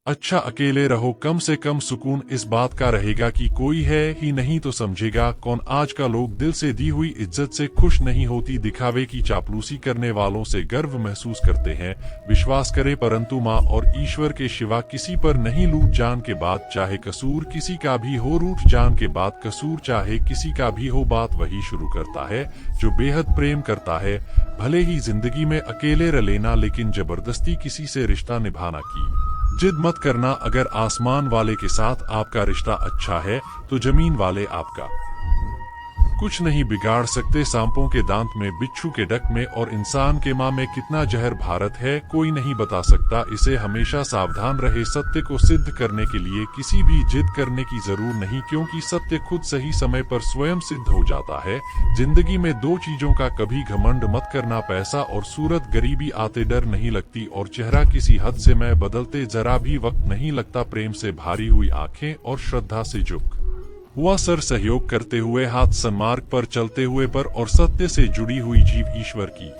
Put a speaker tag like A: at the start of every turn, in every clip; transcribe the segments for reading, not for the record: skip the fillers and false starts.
A: अच्छा अकेले रहो, कम से कम सुकून इस बात का रहेगा कि कोई है ही नहीं तो समझेगा कौन। आज का लोग दिल से दी हुई इज्जत से खुश नहीं होती, दिखावे की चापलूसी करने वालों से गर्व महसूस करते हैं। विश्वास करे परंतु माँ और ईश्वर के सिवा किसी पर नहीं। लूट जान के बाद चाहे कसूर किसी का भी हो, रूठ जान के बाद कसूर चाहे किसी का भी हो, बात वही शुरू करता है जो बेहद प्रेम करता है। भले ही जिंदगी में अकेले रह लेना, लेकिन जबरदस्ती किसी से रिश्ता निभाना की जिद मत करना। अगर आसमान वाले के साथ आपका रिश्ता अच्छा है तो जमीन वाले आपका कुछ नहीं बिगाड़ सकते। सांपों के दांत में, बिच्छू के डक में और इंसान के माँ में कितना जहर भारत है कोई नहीं बता सकता। इसे हमेशा सावधान रहे। सत्य को सिद्ध करने के लिए किसी भी जिद करने की जरूर नहीं, क्योंकि सत्य खुद सही समय पर स्वयं सिद्ध हो जाता है। जिंदगी में दो चीजों का कभी घमंड मत करना, पैसा और सूरत। गरीबी आते डर नहीं लगती और चेहरा किसी हद से मैं बदलते जरा भी वक्त नहीं लगता। प्रेम से भारी हुई आंखें और श्रद्धा से झुक हुआ सर, सहयोग करते हुए हाथ, सन्मार्ग पर चलते हुए पर और सत्य से जुड़ी हुई जीव ईश्वर की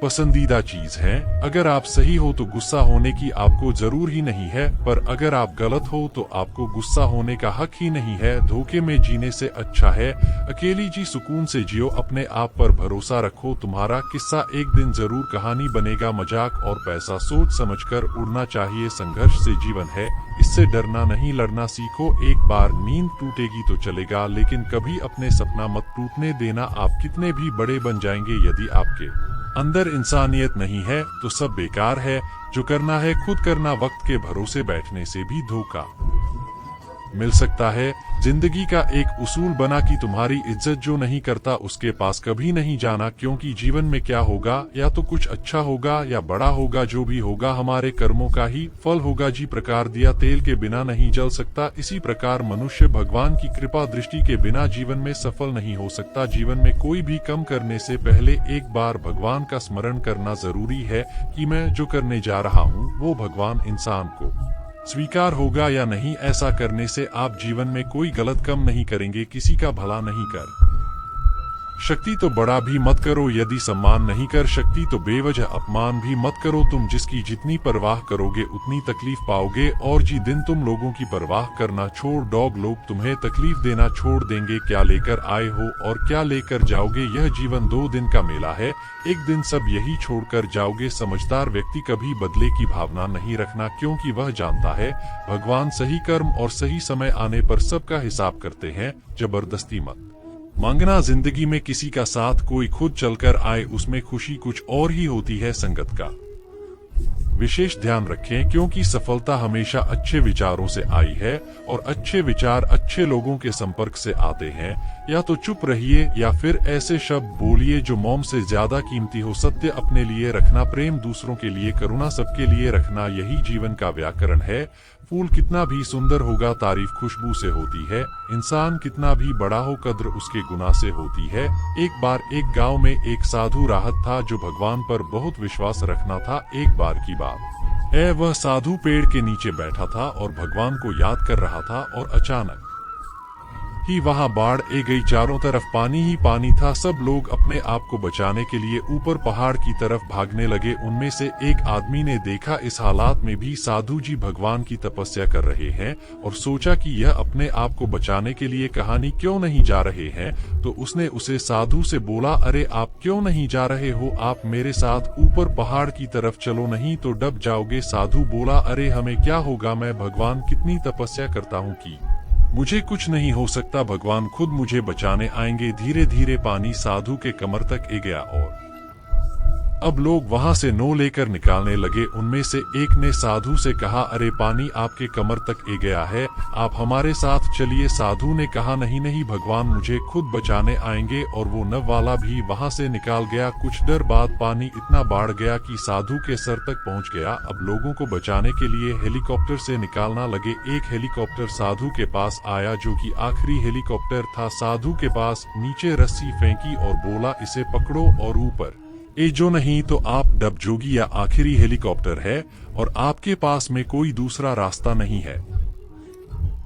A: पसंदीदा चीज है। अगर आप सही हो तो गुस्सा होने की आपको जरूर ही नहीं है, पर अगर आप गलत हो तो आपको गुस्सा होने का हक ही नहीं है। धोखे में जीने से अच्छा है अकेली जी सुकून से जियो। अपने आप पर भरोसा रखो, तुम्हारा किस्सा एक दिन जरूर कहानी बनेगा। मजाक और पैसा सोच समझकर उड़ना चाहिए। संघर्ष से जीवन है, इससे डरना नहीं, लड़ना सीखो। एक बार नींद टूटेगी तो चलेगा, लेकिन कभी अपने सपना मत टूटने देना। आप कितने भी बड़े बन जाएंगे, यदि आपके अंदर इंसानियत नहीं है तो सब बेकार है। जो करना है खुद करना, वक्त के भरोसे बैठने से भी धोखा मिल सकता है। जिंदगी का एक उसूल बना कि तुम्हारी इज्जत जो नहीं करता उसके पास कभी नहीं जाना, क्योंकि जीवन में क्या होगा, या तो कुछ अच्छा होगा या बड़ा होगा। जो भी होगा हमारे कर्मों का ही फल होगा। जी प्रकार दिया तेल के बिना नहीं जल सकता, इसी प्रकार मनुष्य भगवान की कृपा दृष्टि के बिना जीवन में सफल नहीं हो सकता। जीवन में कोई भी काम करने से पहले एक बार भगवान का स्मरण करना जरूरी है कि मैं जो करने जा रहा हूँ वो भगवान इंसान को स्वीकार होगा या नहीं। ऐसा करने से आप जीवन में कोई गलत काम नहीं करेंगे, किसी का भला नहीं कर शक्ति तो बड़ा भी मत करो। यदि सम्मान नहीं कर सकती तो बेवजह अपमान भी मत करो। तुम जिसकी जितनी परवाह करोगे उतनी तकलीफ पाओगे। और जी दिन तुम लोगों की परवाह करना छोड़ डॉग, लोग तुम्हें तकलीफ देना छोड़ देंगे। क्या लेकर आए हो और क्या लेकर जाओगे, यह जीवन 2 दिन का मेला है, एक दिन सब यही छोड़कर जाओगे। समझदार व्यक्ति कभी बदले की भावना नहीं रखना, क्योंकि वह जानता है भगवान सही कर्म और सही समय आने पर सबका हिसाब करते हैं। जबरदस्ती मत मांगना। जिंदगी में किसी का साथ कोई खुद चलकर आए, उसमें खुशी कुछ और ही होती है। संगत का विशेष ध्यान रखें, क्योंकि सफलता हमेशा अच्छे विचारों से आई है और अच्छे विचार अच्छे लोगों के संपर्क से आते हैं। या तो चुप रहिए या फिर ऐसे शब्द बोलिए जो मौन से ज्यादा कीमती हो। सत्य अपने लिए रखना, प्रेम दूसरों के लिए, करुणा सबके लिए रखना, यही जीवन का व्याकरण है। फूल कितना भी सुंदर होगा तारीफ खुशबू से होती है। इंसान कितना भी बड़ा हो कद्र उसके गुनाह से होती है। एक बार एक गांव में एक साधु राहत था जो भगवान पर बहुत विश्वास रखना था। एक बार की बात है, वह साधु पेड़ के नीचे बैठा था और भगवान को याद कर रहा था और अचानक ही वहां बाढ़ आ गई। चारों तरफ पानी ही पानी था। सब लोग अपने आप को बचाने के लिए ऊपर पहाड़ की तरफ भागने लगे। उनमें से एक आदमी ने देखा इस हालात में भी साधु जी भगवान की तपस्या कर रहे हैं और सोचा कि यह अपने आप को बचाने के लिए कहानी क्यों नहीं जा रहे हैं। तो उसने उसे साधु से बोला, अरे आप क्यों नहीं जा रहे हो, आप मेरे साथ ऊपर पहाड़ की तरफ चलो, नहीं तो डूब जाओगे। साधु बोला, अरे हमें क्या होगा, मैं भगवान कितनी तपस्या करता हूँ कि मुझे कुछ नहीं हो सकता, भगवान खुद मुझे बचाने आएंगे। धीरे धीरे पानी साधु के कमर तक आ गया और अब लोग वहां से नो लेकर निकालने लगे। उनमें से एक ने साधु से कहा, अरे पानी आपके कमर तक आ गया है, आप हमारे साथ चलिए। साधु ने कहा, नहीं नहीं, भगवान मुझे खुद बचाने आएंगे। और वो नव वाला भी वहां से निकाल गया। कुछ देर बाद पानी इतना बढ़ गया कि साधु के सर तक पहुंच गया। अब लोगों को बचाने के लिए हेलीकॉप्टर से निकालना लगे। एक हेलीकॉप्टर साधु के पास आया जो कि आखिरी हेलीकॉप्टर था। साधु के पास नीचे रस्सी फेंकी और बोला, इसे पकड़ो और ऊपर जो नहीं तो आप डूब जोगी। या आखिरी हेलीकॉप्टर है और आपके पास में कोई दूसरा रास्ता नहीं है।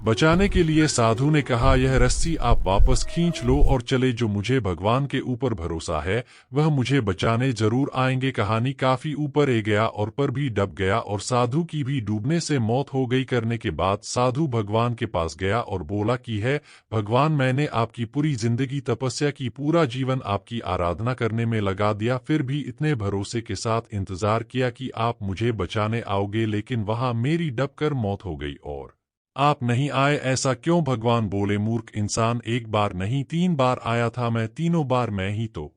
A: बचाने के लिए साधु ने कहा, यह रस्सी आप वापस खींच लो और चले, जो मुझे भगवान के ऊपर भरोसा है वह मुझे बचाने जरूर आएंगे। कहानी काफी ऊपर ए गया और पर भी डब गया और साधु की भी डूबने से मौत हो गई। करने के बाद साधु भगवान के पास गया और बोला कि है भगवान, मैंने आपकी पूरी जिंदगी तपस्या की, पूरा जीवन आपकी आराधना करने में लगा दिया, फिर भी इतने भरोसे के साथ इंतजार किया कि आप मुझे बचाने आओगे, लेकिन वहां मेरी डब कर मौत हो गई और आप नहीं आए, ऐसा क्यों? भगवान बोले, मूर्ख इंसान, एक बार नहीं 3 बार आया था मैं, तीनों बार मैं ही तो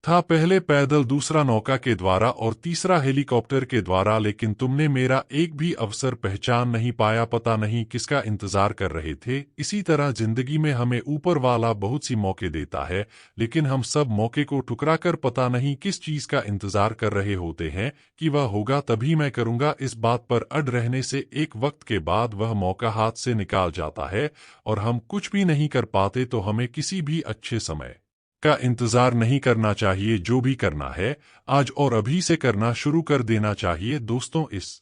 A: था, पहले पैदल, दूसरा नौका के द्वारा और तीसरा हेलीकॉप्टर के द्वारा, लेकिन तुमने मेरा एक भी अवसर पहचान नहीं पाया, पता नहीं किसका इंतजार कर रहे थे। इसी तरह जिंदगी में हमें ऊपर वाला बहुत सी मौके देता है, लेकिन हम सब मौके को ठुकरा कर पता नहीं किस चीज का इंतजार कर रहे होते हैं कि वह होगा तभी मैं करूंगा। इस बात पर अड़ रहने से एक वक्त के बाद वह मौका हाथ से निकाल जाता है और हम कुछ भी नहीं कर पाते। तो हमें किसी भी अच्छे समय का इंतजार नहीं करना चाहिए, जो भी करना है आज और अभी से करना शुरू कर देना चाहिए। दोस्तों, इस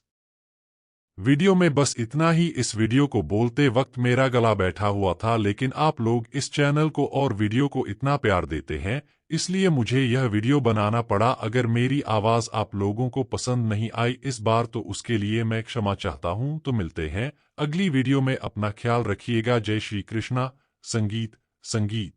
A: वीडियो में बस इतना ही। इस वीडियो को बोलते वक्त मेरा गला बैठा हुआ था, लेकिन आप लोग इस चैनल को और वीडियो को इतना प्यार देते हैं, इसलिए मुझे यह वीडियो बनाना पड़ा। अगर मेरी आवाज आप लोगों को पसंद नहीं आई इस बार तो उसके लिए मैं क्षमा चाहता हूं। तो मिलते हैं अगली वीडियो में, अपना ख्याल रखिएगा। जय श्री कृष्णा। संगीत संगीत।